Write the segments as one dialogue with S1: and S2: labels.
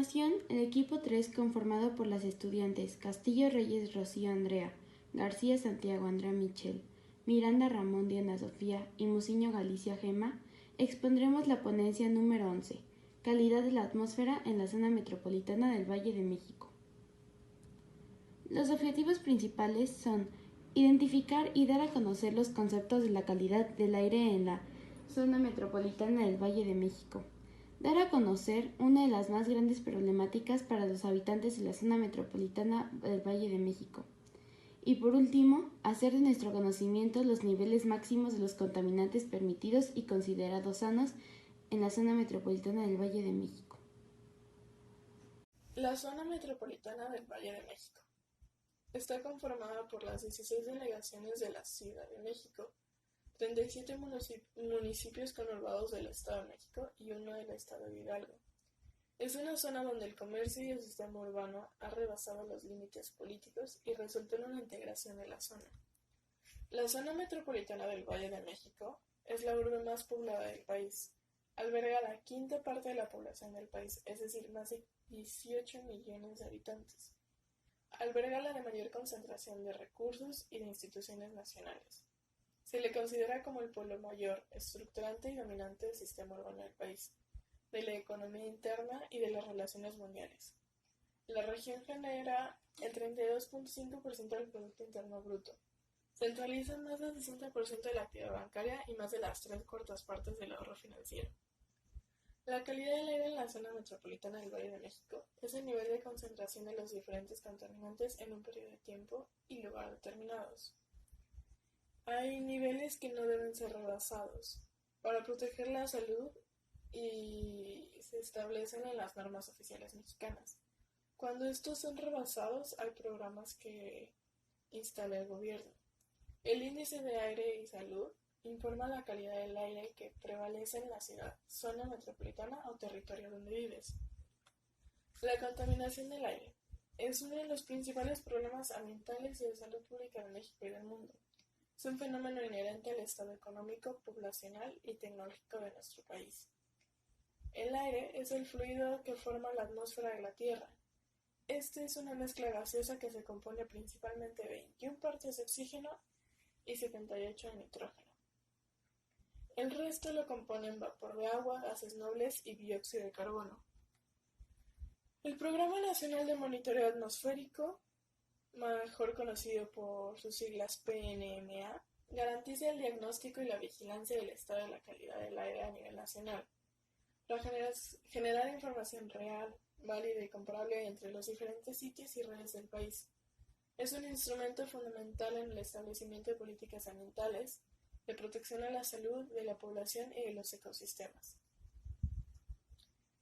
S1: continuación, el equipo 3, conformado por las estudiantes Castillo Reyes Rocío Andrea, García Santiago Andrea Michel, Miranda Ramón Diana Sofía y Muciño Galicia Gema, expondremos la ponencia número 11, Calidad de la atmósfera en la zona metropolitana del Valle de México. Los objetivos principales son identificar y dar a conocer los conceptos de la calidad del aire en la zona metropolitana del Valle de México, dar a conocer una de las más grandes problemáticas para los habitantes de la zona metropolitana del Valle de México. Y por último, hacer de nuestro conocimiento los niveles máximos de los contaminantes permitidos y considerados sanos en la zona metropolitana del Valle de México.
S2: La zona metropolitana del Valle de México está conformada por las 16 delegaciones de la Ciudad de México, 37 municipios conurbados del Estado de México y uno del Estado de Hidalgo. Es una zona donde el comercio y el sistema urbano ha rebasado los límites políticos y resultó en una integración de la zona. La zona metropolitana del Valle de México es la urbe más poblada del país. Alberga la quinta parte de la población del país, es decir, más de 18 millones de habitantes. Alberga la de mayor concentración de recursos y de instituciones nacionales. Se le considera como el polo mayor, estructurante y dominante del sistema urbano del país, de la economía interna y de las relaciones mundiales. La región genera el 32.5% del Producto Interno Bruto. Centraliza más del 60% de la actividad bancaria y más de las 3/4 partes del ahorro financiero. La calidad del aire en la zona metropolitana del Valle de México es el nivel de concentración de los diferentes contaminantes en un periodo de tiempo y lugar determinados. Hay niveles que no deben ser rebasados para proteger la salud y se establecen en las normas oficiales mexicanas. Cuando estos son rebasados, hay programas que instala el gobierno. El Índice de Aire y Salud informa la calidad del aire que prevalece en la ciudad, zona metropolitana o territorio donde vives. La contaminación del aire es uno de los principales problemas ambientales y de salud pública de México y del mundo. Es un fenómeno inherente al estado económico, poblacional y tecnológico de nuestro país. El aire es el fluido que forma la atmósfera de la Tierra. Este es una mezcla gaseosa que se compone principalmente de 21 partes de oxígeno y 78 de nitrógeno. El resto lo componen vapor de agua, gases nobles y dióxido de carbono. El Programa Nacional de Monitoreo Atmosférico, mejor conocido por sus siglas PNMA, garantiza el diagnóstico y la vigilancia del estado de la calidad del aire a nivel nacional, para generar información real, válida y comparable entre los diferentes sitios y redes del país. Es un instrumento fundamental en el establecimiento de políticas ambientales, de protección a la salud de la población y de los ecosistemas.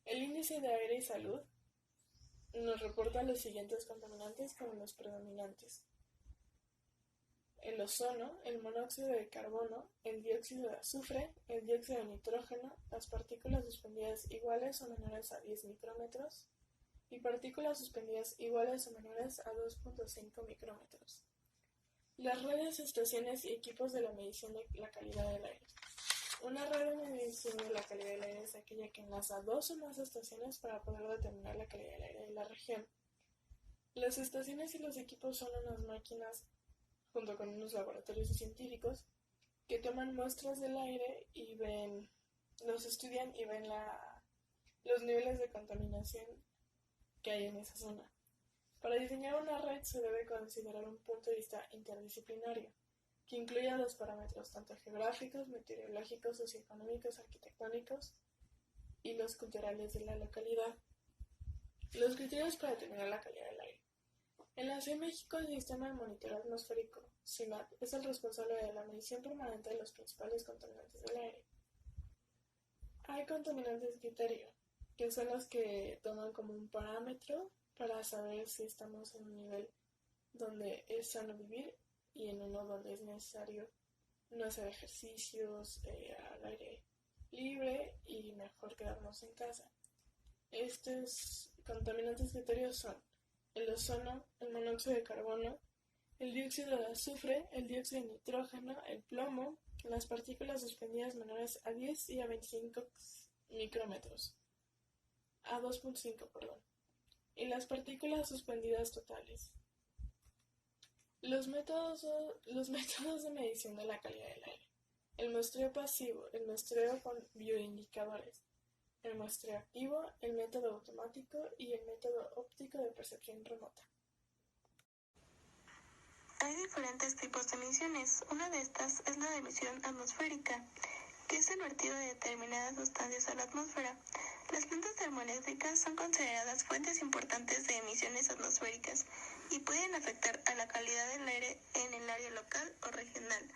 S2: El Índice de Aire y Salud nos reporta los siguientes contaminantes como los predominantes: el ozono, el monóxido de carbono, el dióxido de azufre, el dióxido de nitrógeno, las partículas suspendidas iguales o menores a 10 micrómetros y partículas suspendidas iguales o menores a 2.5 micrómetros. Las redes, estaciones y equipos de la medición de la calidad del aire. Una red de medición de la calidad del aire es aquella que enlaza dos o más estaciones para poder determinar la calidad del aire de la región. Las estaciones y los equipos son unas máquinas, junto con unos laboratorios científicos, que toman muestras del aire y los estudian y ven los niveles de contaminación que hay en esa zona. Para diseñar una red se debe considerar un punto de vista interdisciplinario, que incluya los parámetros tanto geográficos, meteorológicos, socioeconómicos, arquitectónicos y los culturales de la localidad. Los criterios para determinar la calidad del aire. En la Ciudad de México, el Sistema de Monitoreo Atmosférico, CIMAT, es el responsable de la medición permanente de los principales contaminantes del aire. Hay contaminantes de criterio, que son los que toman como un parámetro para saber si estamos en un nivel donde es sano vivir y en uno donde es necesario no hacer ejercicios al aire libre y mejor quedarnos en casa. Estos contaminantes criterios son el ozono, el monóxido de carbono, el dióxido de azufre, el dióxido de nitrógeno, el plomo, las partículas suspendidas menores a 10 y a 25 micrómetros. a 2.5, y las partículas suspendidas totales. Los métodos de medición de la calidad del aire. El muestreo pasivo, el muestreo con bioindicadores. El muestreo activo, el método automático y el método óptico de percepción remota.
S3: Hay diferentes tipos de emisiones. Una de estas es la de emisión atmosférica, que es el vertido de determinadas sustancias a la atmósfera. Las plantas termoeléctricas son consideradas fuentes importantes de emisiones atmosféricas y pueden afectar a la calidad del aire en el área local o regional.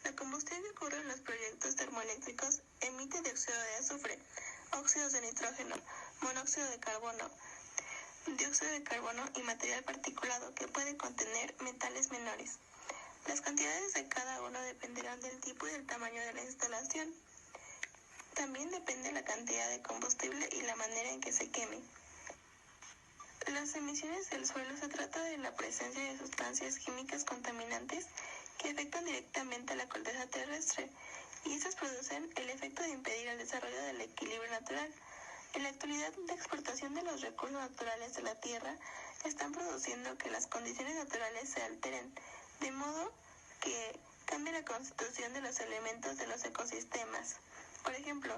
S3: La combustión que ocurre en los proyectos termoeléctricos emite dióxido de azufre, óxidos de nitrógeno, monóxido de carbono, dióxido de carbono y material particulado que puede contener metales menores. Las cantidades de cada uno dependerán del tipo y del tamaño de la instalación. También depende la cantidad de combustible y la manera en que se queme. Las emisiones del suelo se trata de la presencia de sustancias químicas contaminantes que afectan directamente a la corteza terrestre y estas producen el efecto de impedir el desarrollo del equilibrio natural. En la actualidad, la exportación de los recursos naturales de la tierra están produciendo que las condiciones naturales se alteren, de modo que cambie la constitución de los elementos de los ecosistemas. Por ejemplo,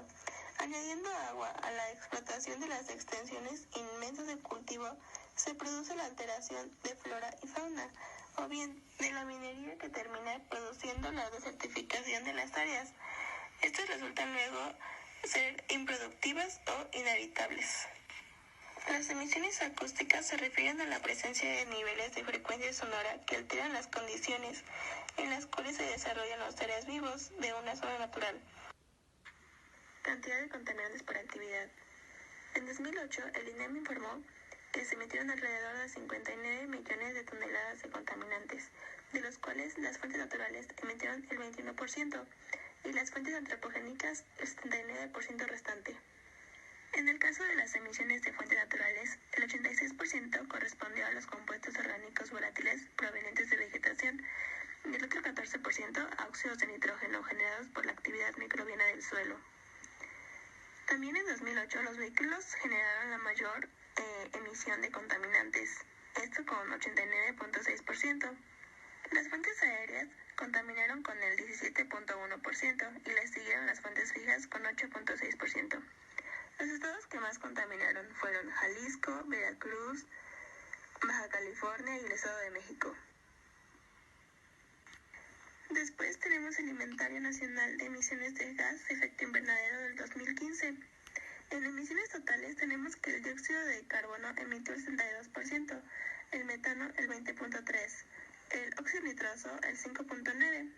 S3: añadiendo agua a la explotación de las extensiones inmensas de cultivo, se produce la alteración de flora y fauna, o bien de la minería que termina produciendo la desertificación de las áreas. Estas resultan luego ser improductivas o inhabitables. Las emisiones acústicas se refieren a la presencia de niveles de frecuencia sonora que alteran las condiciones en las cuales se desarrollan los seres vivos de una zona natural. Cantidad de contaminantes por actividad. En 2008, el INEM informó que se emitieron alrededor de 59 millones de toneladas de contaminantes, de los cuales las fuentes naturales emitieron el 21% y las fuentes antropogénicas el 79% restante. En el caso de las emisiones de fuentes naturales, el 86% correspondió a los compuestos orgánicos volátiles provenientes de vegetación y el otro 14% a óxidos de nitrógeno generados por la actividad microbiana del suelo. También en 2008 los vehículos generaron la mayor emisión de contaminantes, esto con 89.6%. Las fuentes aéreas contaminaron con el 17.1% y les siguieron las fuentes fijas con 8.6%. Los estados que más contaminaron fueron Jalisco, Veracruz, Baja California y el Estado de México. Después tenemos el Inventario Nacional de Emisiones de Gas de Efecto Invernadero del 2015. En emisiones totales tenemos que el dióxido de carbono emitió el 62%, el metano el 20.3%, el óxido nitroso el 5.9%.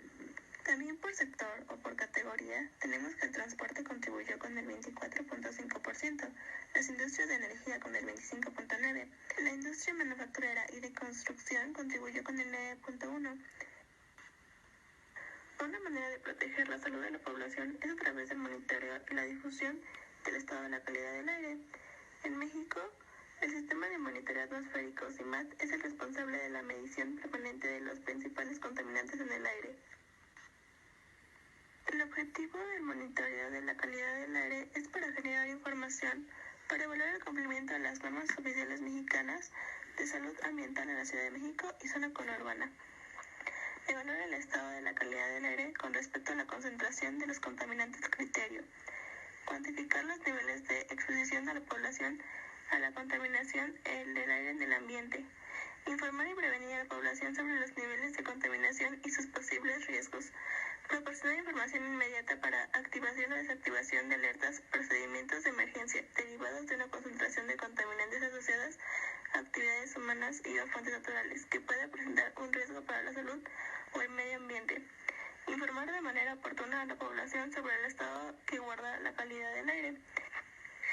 S3: También por sector o por categoría tenemos que el transporte contribuyó con el 24.5%, las industrias de energía con el 25.9%, la industria manufacturera y de construcción contribuyó con el 9.1%. Una manera de proteger la salud de la población es a través del monitoreo y la difusión del estado de la calidad del aire. En México, el sistema de monitoreo atmosférico CIMAT es el responsable de la medición permanente de los principales contaminantes en el aire. El objetivo del monitoreo de la calidad del aire es para generar información para evaluar el cumplimiento de las normas oficiales mexicanas de salud ambiental en la Ciudad de México y zona conurbana. Evaluar el estado de la calidad del aire con respecto a la concentración de los contaminantes criterio. Cuantificar los niveles de exposición a la población a la contaminación del aire en el ambiente. Informar y prevenir a la población sobre los niveles de contaminación y sus posibles riesgos. Proporcionar información inmediata para activación o desactivación de alertas, procedimientos de emergencia derivados de una concentración de contaminantes asociadas a actividades humanas y o fuentes naturales que pueda presentar un riesgo para la salud o el medio ambiente. Informar de manera oportuna a la población sobre el estado que guarda la calidad del aire.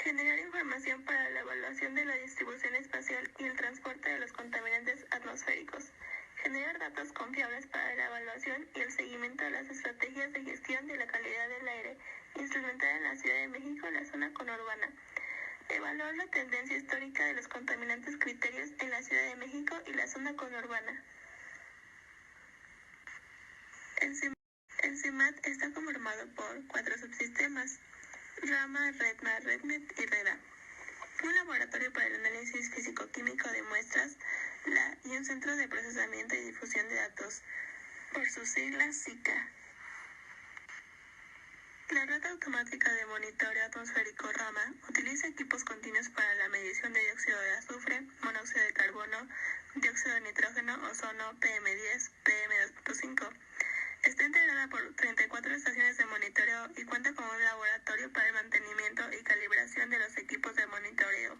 S3: Generar información para la evaluación de la distribución espacial y el transporte de los contaminantes atmosféricos. Generar datos confiables para la evaluación y el seguimiento de las estrategias de gestión de la calidad del aire instrumentada en la Ciudad de México y la zona conurbana. Evaluar la tendencia histórica de los contaminantes criterios en la Ciudad de México y la zona conurbana. El CIMAT está conformado por 4 subsistemas: Rama, REDMA, REDMET y REDA. un laboratorio para el análisis físico-químico de muestras, y un centro de procesamiento y difusión de datos, por sus siglas SICA. La red automática de monitoreo atmosférico RAMA utiliza equipos continuos para la medición de dióxido de azufre, monóxido de carbono, dióxido de nitrógeno, ozono, PM10, PM2.5. Está integrada por 34 estaciones de monitoreo y cuenta con un laboratorio para el mantenimiento y calibración de los equipos de monitoreo.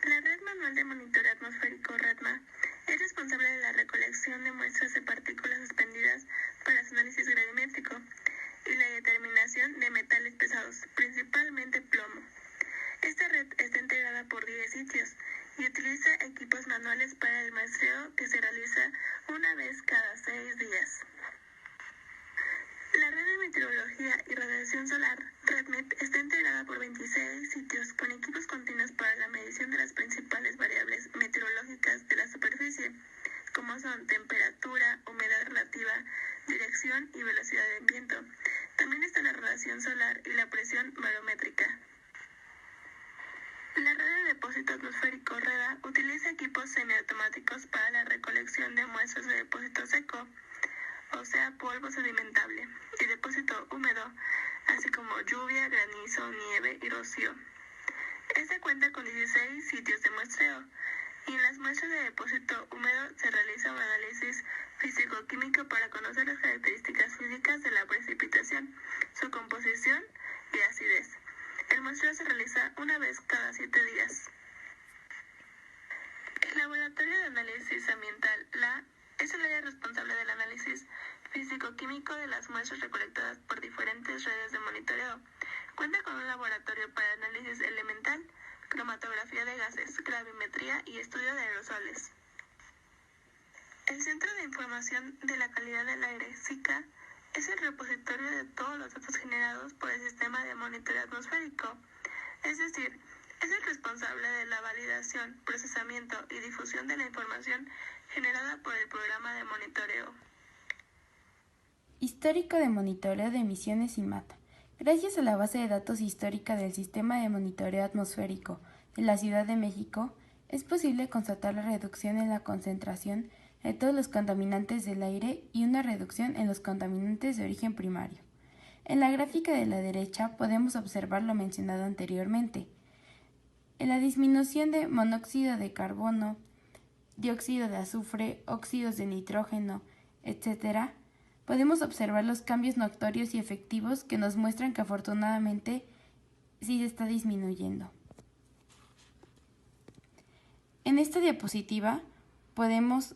S3: La Red Manual de Monitoreo Atmosférico REDMA es responsable de la recolección de muestras de partículas suspendidas para su análisis gravimétrico y la determinación de metales pesados, principalmente plomo. Esta red está integrada por 10 sitios y utiliza equipos manuales para el muestreo que se realiza una vez cada 6 días. La Red de Meteorología y Radiación Solar, REDMET, está integrada por 26 sitios con equipos continuos para la medición de las principales variables meteorológicas de la superficie, como son temperatura, humedad relativa, dirección y velocidad del viento. También está la radiación solar y la presión barométrica. La red de depósito atmosférico REDA utiliza equipos semiautomáticos para la recolección de muestras de depósito seco, o sea, polvo sedimentable, y depósito húmedo, así como lluvia, granizo, nieve y rocío. Esta cuenta con 16 sitios de muestreo, y en las muestras de depósito húmedo se realiza un análisis físico-químico para conocer las características físicas de la precipitación, su composición y acidez. El muestreo se realiza una vez cada 7 días. El Laboratorio de Análisis Ambiental, es el área responsable del análisis físico-químico de las muestras recolectadas por diferentes redes de monitoreo. Cuenta con un laboratorio para análisis elemental, cromatografía de gases, gravimetría y estudio de aerosoles. El Centro de Información de la Calidad del Aire, SICA, es el repositorio de todos los datos generados por el sistema de monitoreo atmosférico, es decir, es el responsable de la validación, procesamiento y difusión de la información generada por el programa de monitoreo.
S1: Histórico de monitoreo de emisiones CIMAT. Gracias a la base de datos histórica del Sistema de Monitoreo Atmosférico de la Ciudad de México, es posible constatar la reducción en la concentración de todos los contaminantes del aire y una reducción en los contaminantes de origen primario. En la gráfica de la derecha podemos observar lo mencionado anteriormente. En la disminución de monóxido de carbono, dióxido de azufre, óxidos de nitrógeno, etc., podemos observar los cambios notorios y efectivos que nos muestran que afortunadamente sí se está disminuyendo. En esta diapositiva podemos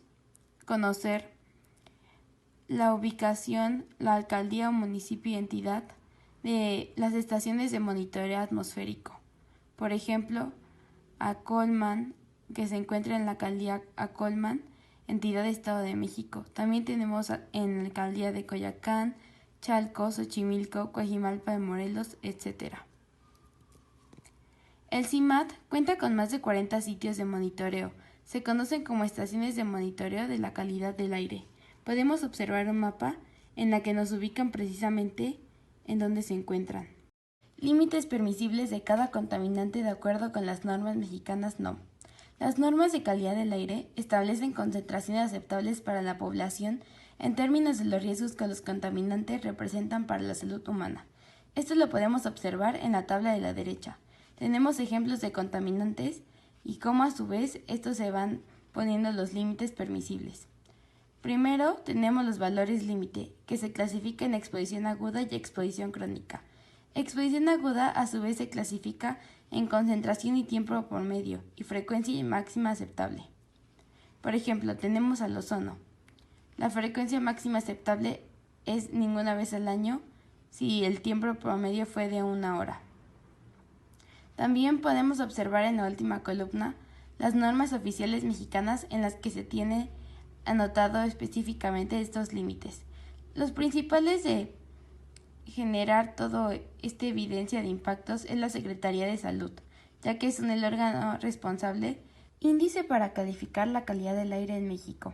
S1: conocer la ubicación, la alcaldía o municipio y entidad de las estaciones de monitoreo atmosférico. Por ejemplo, Acolman, que se encuentra en la alcaldía Acolman, entidad de Estado de México. También tenemos en la alcaldía de Coyoacán, Chalco, Xochimilco, Coajimalpa de Morelos, etc. El CIMAT cuenta con más de 40 sitios de monitoreo. Se conocen como estaciones de monitoreo de la calidad del aire. Podemos observar un mapa en la que nos ubican precisamente en donde se encuentran. Límites permisibles de cada contaminante de acuerdo con las normas mexicanas NOM. Las normas de calidad del aire establecen concentraciones aceptables para la población en términos de los riesgos que los contaminantes representan para la salud humana. Esto lo podemos observar en la tabla de la derecha. Tenemos ejemplos de contaminantes y cómo a su vez estos se van poniendo los límites permisibles. Primero tenemos los valores límite, que se clasifican en exposición aguda y exposición crónica. Exposición aguda a su vez se clasifica en concentración y tiempo promedio y frecuencia máxima aceptable. Por ejemplo, tenemos al ozono. La frecuencia máxima aceptable es ninguna vez al año si el tiempo promedio fue de 1 hora. También podemos observar en la última columna las normas oficiales mexicanas en las que se tiene anotado específicamente estos límites. Los principales de generar toda esta evidencia de impactos es la Secretaría de Salud, ya que es el órgano responsable. Índice para calificar la calidad del aire en México.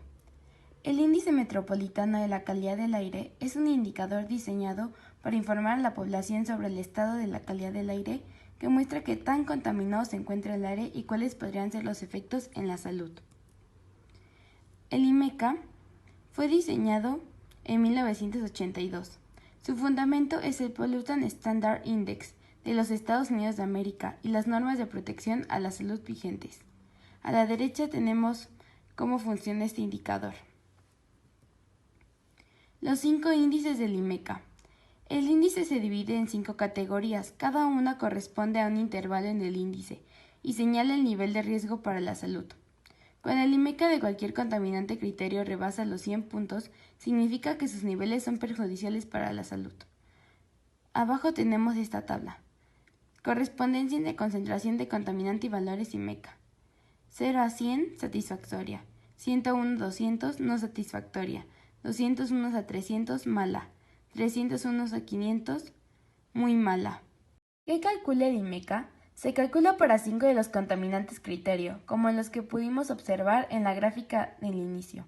S1: El Índice Metropolitano de la Calidad del Aire es un indicador diseñado para informar a la población sobre el estado de la calidad del aire que muestra qué tan contaminado se encuentra el aire y cuáles podrían ser los efectos en la salud. El IMECA fue diseñado en 1982. Su fundamento es el Pollutant Standard Index de los Estados Unidos de América y las normas de protección a la salud vigentes. A la derecha tenemos cómo funciona este indicador. Los 5 índices del IMECA. El índice se divide en 5 categorías, cada una corresponde a un intervalo en el índice y señala el nivel de riesgo para la salud. Cuando el IMECA de cualquier contaminante criterio rebasa los 100 puntos, significa que sus niveles son perjudiciales para la salud. Abajo tenemos esta tabla. Correspondencia de concentración de contaminante y valores IMECA. 0 a 100, satisfactoria. 101 a 200, no satisfactoria. 201 a 300, mala. 301 a 500, muy mala. ¿Qué calcula el IMECA? Se calcula para 5 de los contaminantes criterio, como los que pudimos observar en la gráfica del inicio.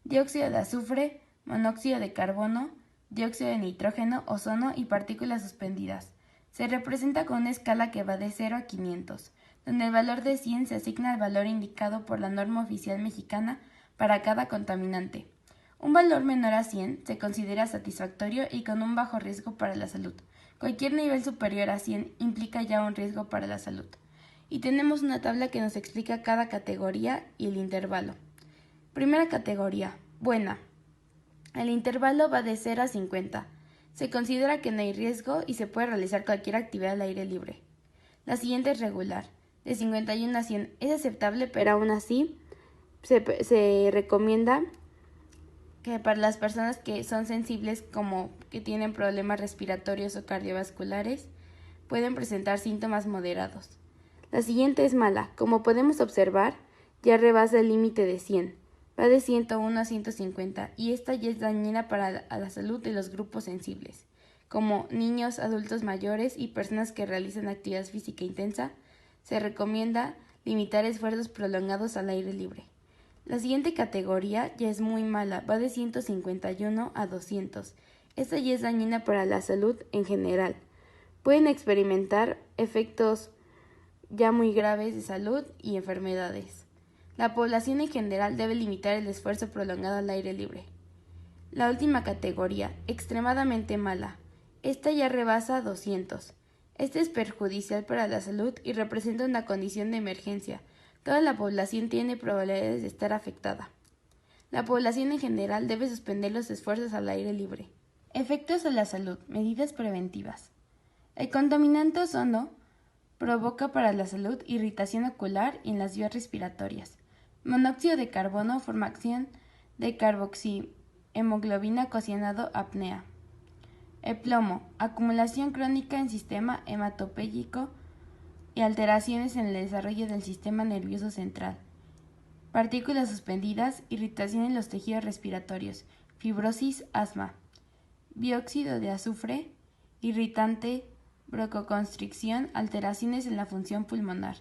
S1: Dióxido de azufre, monóxido de carbono, dióxido de nitrógeno, ozono y partículas suspendidas. Se representa con una escala que va de 0 a 500, donde el valor de 100 se asigna al valor indicado por la norma oficial mexicana para cada contaminante. Un valor menor a 100 se considera satisfactorio y con un bajo riesgo para la salud. Cualquier nivel superior a 100 implica ya un riesgo para la salud. Y tenemos una tabla que nos explica cada categoría y el intervalo. Primera categoría, buena. El intervalo va de 0 a 50. Se considera que no hay riesgo y se puede realizar cualquier actividad al aire libre. La siguiente es regular. De 51 a 100 es aceptable, pero aún así se recomienda que para las personas que son sensibles, como que tienen problemas respiratorios o cardiovasculares, pueden presentar síntomas moderados. La siguiente es mala. Como podemos observar, ya rebasa el límite de 100. Va de 101 a 150 y esta ya es dañina para la salud de los grupos sensibles, como niños, adultos mayores y personas que realizan actividad física intensa. Se recomienda limitar esfuerzos prolongados al aire libre. La siguiente categoría ya es muy mala, va de 151 a 200. Esta ya es dañina para la salud en general. Pueden experimentar efectos ya muy graves de salud y enfermedades. La población en general debe limitar el esfuerzo prolongado al aire libre. La última categoría, extremadamente mala. Esta ya rebasa 200. Esta es perjudicial para la salud y representa una condición de emergencia. Toda la población tiene probabilidades de estar afectada. La población en general debe suspender los esfuerzos al aire libre. Efectos a la salud. Medidas preventivas. El contaminante ozono provoca para la salud irritación ocular y en las vías respiratorias. Monóxido de carbono, formación de carboxihemoglobina cocinado, apnea. El plomo, acumulación crónica en sistema hematopéyico y alteraciones en el desarrollo del sistema nervioso central. Partículas suspendidas, irritación en los tejidos respiratorios, fibrosis, asma. Dióxido de azufre, irritante, broncoconstricción, alteraciones en la función pulmonar.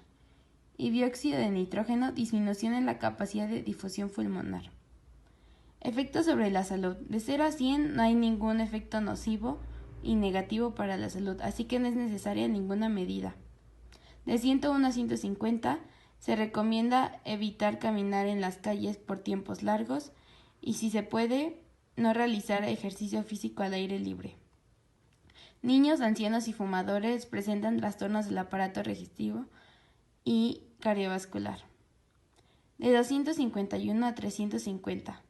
S1: Y dióxido de nitrógeno, disminución en la capacidad de difusión pulmonar. Efectos sobre la salud. De 0 a 100 no hay ningún efecto nocivo y negativo para la salud, así que no es necesaria ninguna medida. De 101 a 150 se recomienda evitar caminar en las calles por tiempos largos y, si se puede, no realizar ejercicio físico al aire libre. Niños, ancianos y fumadores presentan trastornos del aparato digestivo y cardiovascular. De 251 a 350.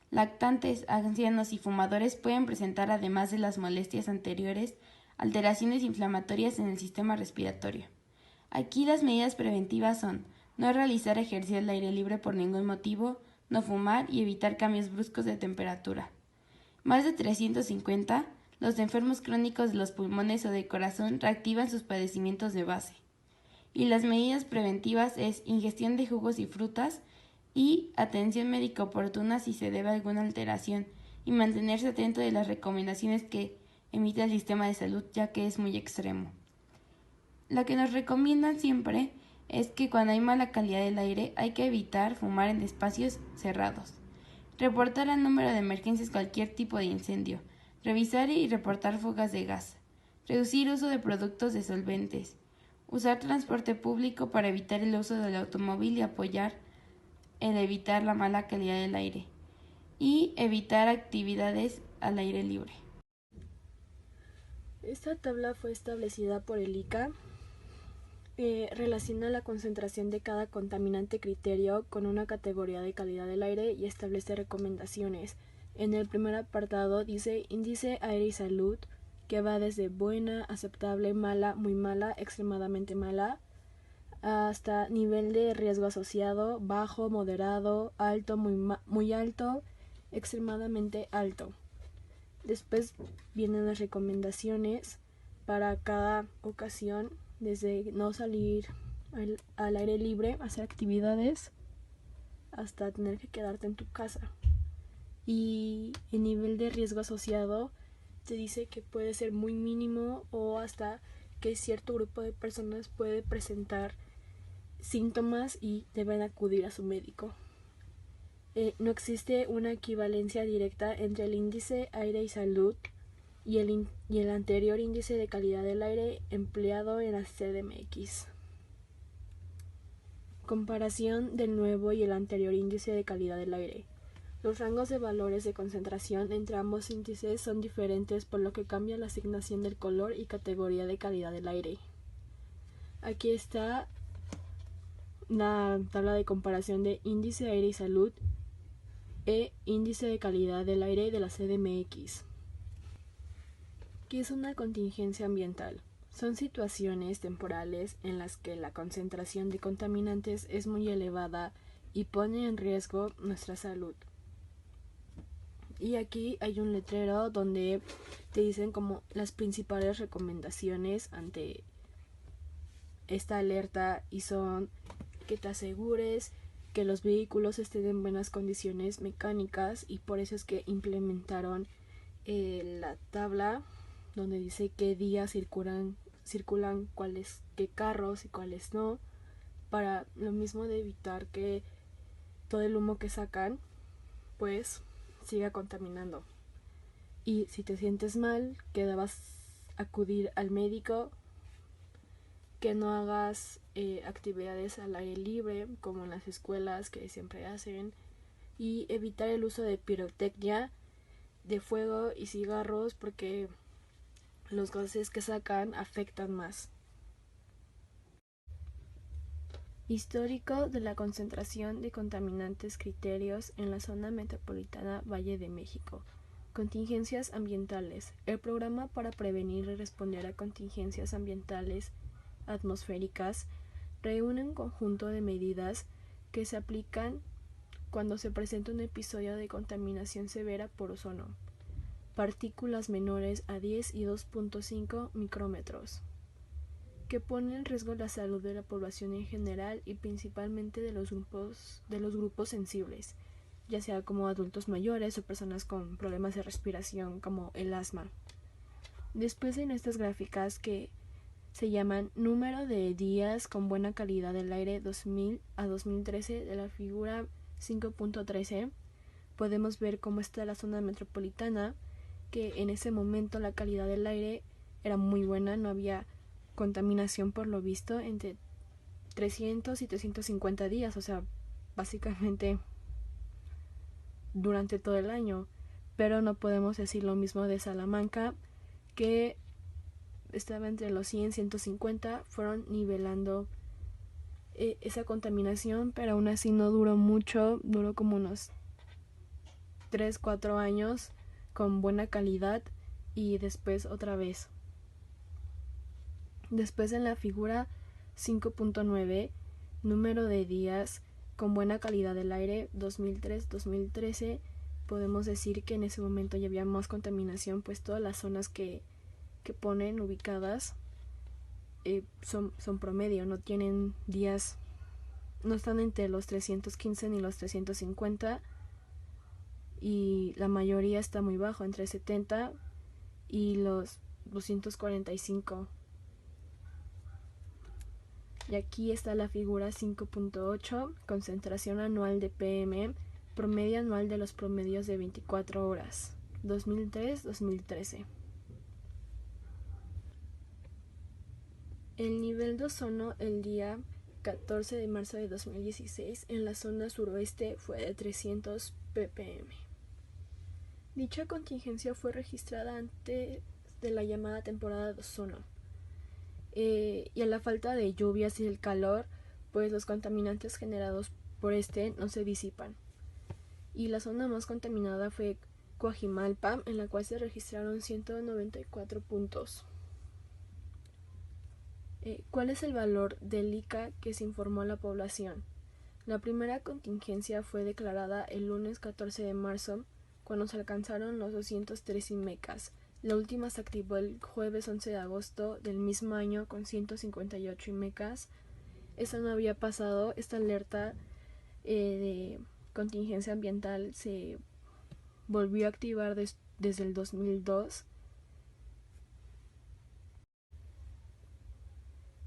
S1: Lactantes, ancianos y fumadores pueden presentar, además de las molestias anteriores, alteraciones inflamatorias en el sistema respiratorio. Aquí las medidas preventivas son no realizar ejercicio al aire libre por ningún motivo, no fumar y evitar cambios bruscos de temperatura. Más de 350, los enfermos crónicos de los pulmones o de corazón reactivan sus padecimientos de base. Y las medidas preventivas es ingestión de jugos y frutas y atención médica oportuna si se debe a alguna alteración y mantenerse atento de las recomendaciones que emite el sistema de salud, ya que es muy extremo. Lo que nos recomiendan siempre es que cuando hay mala calidad del aire hay que evitar fumar en espacios cerrados, reportar al número de emergencias cualquier tipo de incendio, revisar y reportar fugas de gas, reducir uso de productos de solventes, Usar transporte público para evitar el uso del automóvil y apoyar el evitar la mala calidad del aire. Y evitar actividades al aire libre.
S4: Esta tabla fue establecida por el ICA. Relaciona la concentración de cada contaminante criterio con una categoría de calidad del aire y establece recomendaciones. En el primer apartado dice índice aire y salud, que va desde buena, aceptable, mala, muy mala, extremadamente mala, hasta nivel de riesgo asociado, bajo, moderado, alto, muy alto, extremadamente alto. Después vienen las recomendaciones para cada ocasión, desde no salir al aire libre, hacer actividades, hasta tener que quedarte en tu casa. Y el nivel de riesgo asociado te dice que puede ser muy mínimo o hasta que cierto grupo de personas puede presentar síntomas y deben acudir a su médico. No existe una equivalencia directa entre el índice aire y salud y el anterior índice de calidad del aire empleado en la CDMX. Comparación del nuevo y el anterior índice de calidad del aire. Los rangos de valores de concentración entre ambos índices son diferentes, por lo que cambia la asignación del color y categoría de calidad del aire. Aquí está la tabla de comparación de índice aire y salud e índice de calidad del aire de la CDMX. ¿Qué es una contingencia ambiental? Son situaciones temporales en las que la concentración de contaminantes es muy elevada y pone en riesgo nuestra salud. Y aquí hay un letrero donde te dicen como las principales recomendaciones ante esta alerta, y son que te asegures que los vehículos estén en buenas condiciones mecánicas, y por eso es que implementaron la tabla donde dice qué días circulan qué carros y cuáles no, para lo mismo de evitar que todo el humo que sacan pues siga contaminando. Y si te sientes mal, que debas acudir al médico, que no hagas actividades al aire libre como en las escuelas que siempre hacen, y evitar el uso de pirotecnia, de fuego y cigarros, porque los gases que sacan afectan más. Histórico de la concentración de contaminantes criterios en la zona metropolitana Valle de México. Contingencias ambientales. El programa para prevenir y responder a contingencias ambientales atmosféricas reúne un conjunto de medidas que se aplican cuando se presenta un episodio de contaminación severa por ozono, partículas menores a 10 y 2.5 micrómetros, que pone en riesgo la salud de la población en general y principalmente de los grupos sensibles, ya sea como adultos mayores o personas con problemas de respiración como el asma. Después, en estas gráficas que se llaman número de días con buena calidad del aire 2000 a 2013 de la figura 5.13, podemos ver cómo está la zona metropolitana, que en ese momento la calidad del aire era muy buena, no había contaminación por lo visto entre 300 y 350 días, o sea, básicamente durante todo el año. Pero no podemos decir lo mismo de Salamanca, que estaba entre los 100 y 150, fueron nivelando esa contaminación, pero aún así no duró mucho, duró como unos 3-4 años con buena calidad y después otra vez. Después, en la figura 5.9, número de días con buena calidad del aire 2003-2013, podemos decir que en ese momento ya había más contaminación, pues todas las zonas que ponen ubicadas son promedio, no tienen días, no están entre los 315 ni los 350, y la mayoría está muy bajo, entre 70 y los 245. Y aquí está la figura 5.8, concentración anual de PM, promedio anual de los promedios de 24 horas, 2003-2013. El nivel de ozono el día 14 de marzo de 2016 en la zona suroeste fue de 300 ppm. Dicha contingencia fue registrada antes de la llamada temporada de ozono. Y a la falta de lluvias y el calor, pues los contaminantes generados por este no se disipan. Y la zona más contaminada fue Coajimalpa, en la cual se registraron 194 puntos. ¿Cuál es el valor del ICA que se informó a la población? La primera contingencia fue declarada el lunes 14 de marzo, cuando se alcanzaron los 203 IMECAS. La última se activó el jueves 11 de agosto del mismo año con 158 IMECAS. Esta no había pasado. Esta alerta de contingencia ambiental se volvió a activar desde el 2002.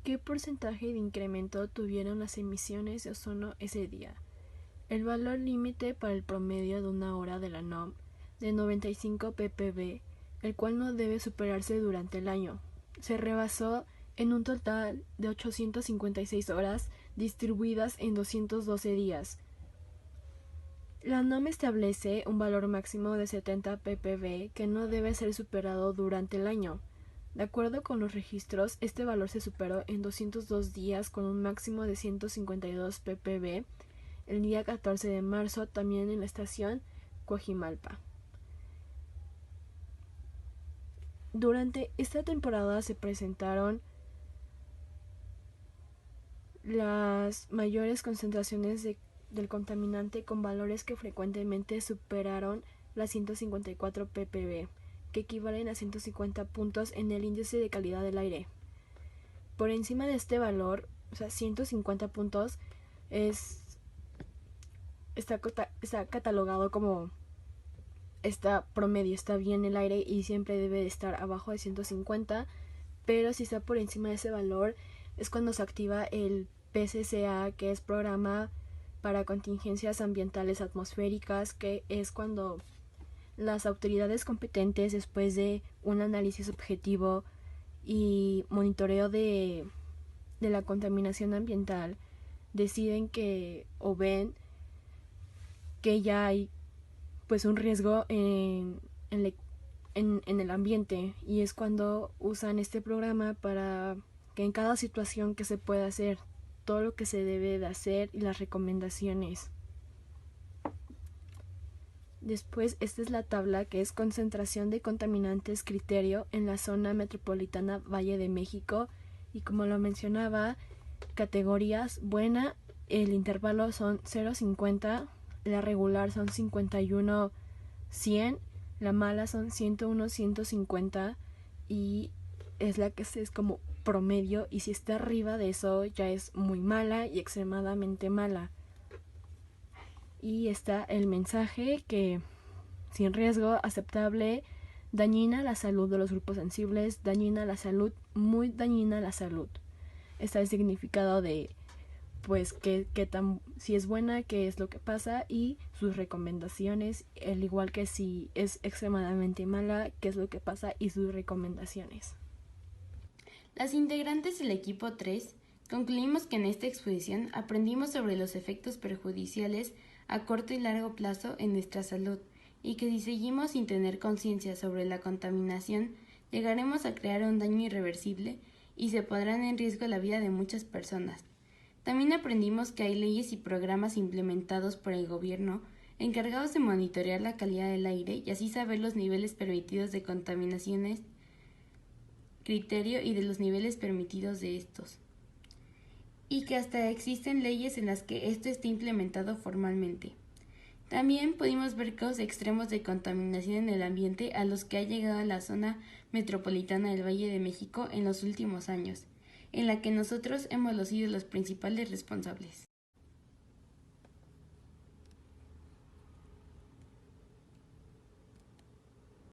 S4: ¿Qué porcentaje de incremento tuvieron las emisiones de ozono ese día? El valor límite para el promedio de una hora de la NOM de 95 ppb, el cual no debe superarse durante el año, se rebasó en un total de 856 horas distribuidas en 212 días. La NOM establece un valor máximo de 70 ppb que no debe ser superado durante el año. De acuerdo con los registros, este valor se superó en 202 días con un máximo de 152 ppb el día 14 de marzo, también en la estación Coajimalpa. Durante esta temporada se presentaron las mayores concentraciones del contaminante con valores que frecuentemente superaron las 154 ppb, que equivalen a 150 puntos en el índice de calidad del aire. Por encima de este valor, 150 puntos, está catalogado como está promedio, está bien el aire y siempre debe de estar abajo de 150, pero si está por encima de ese valor es cuando se activa el PCCA, que es Programa para Contingencias Ambientales Atmosféricas, que es cuando las autoridades competentes, después de un análisis objetivo y monitoreo de la contaminación ambiental, deciden que o ven que ya hay pues un riesgo en el ambiente, y es cuando usan este programa para que en cada situación que se pueda hacer, todo lo que se debe de hacer y las recomendaciones. Después, esta es la tabla que es concentración de contaminantes criterio en la zona metropolitana Valle de México, y como lo mencionaba, categorías: buena, el intervalo son 0,50, la regular son 51, 100, la mala son 101, 150, y es la que es como promedio, y si está arriba de eso ya es muy mala y extremadamente mala. Y está el mensaje que sin riesgo, aceptable, dañina a la salud de los grupos sensibles, dañina a la salud, muy dañina a la salud. Está el significado de pues si es buena, qué es lo que pasa, y sus recomendaciones, al igual que si es extremadamente mala, qué es lo que pasa y sus recomendaciones.
S1: Las integrantes del equipo 3 concluimos que en esta exposición aprendimos sobre los efectos perjudiciales a corto y largo plazo en nuestra salud, y que si seguimos sin tener conciencia sobre la contaminación, llegaremos a crear un daño irreversible y se pondrán en riesgo la vida de muchas personas. También aprendimos que hay leyes y programas implementados por el gobierno encargados de monitorear la calidad del aire y así saber los niveles permitidos de contaminaciones, criterio y de los niveles permitidos de estos. Y que hasta existen leyes en las que esto esté implementado formalmente. También pudimos ver casos extremos de contaminación en el ambiente a los que ha llegado la zona metropolitana del Valle de México en los últimos años, en la que nosotros hemos sido los principales responsables.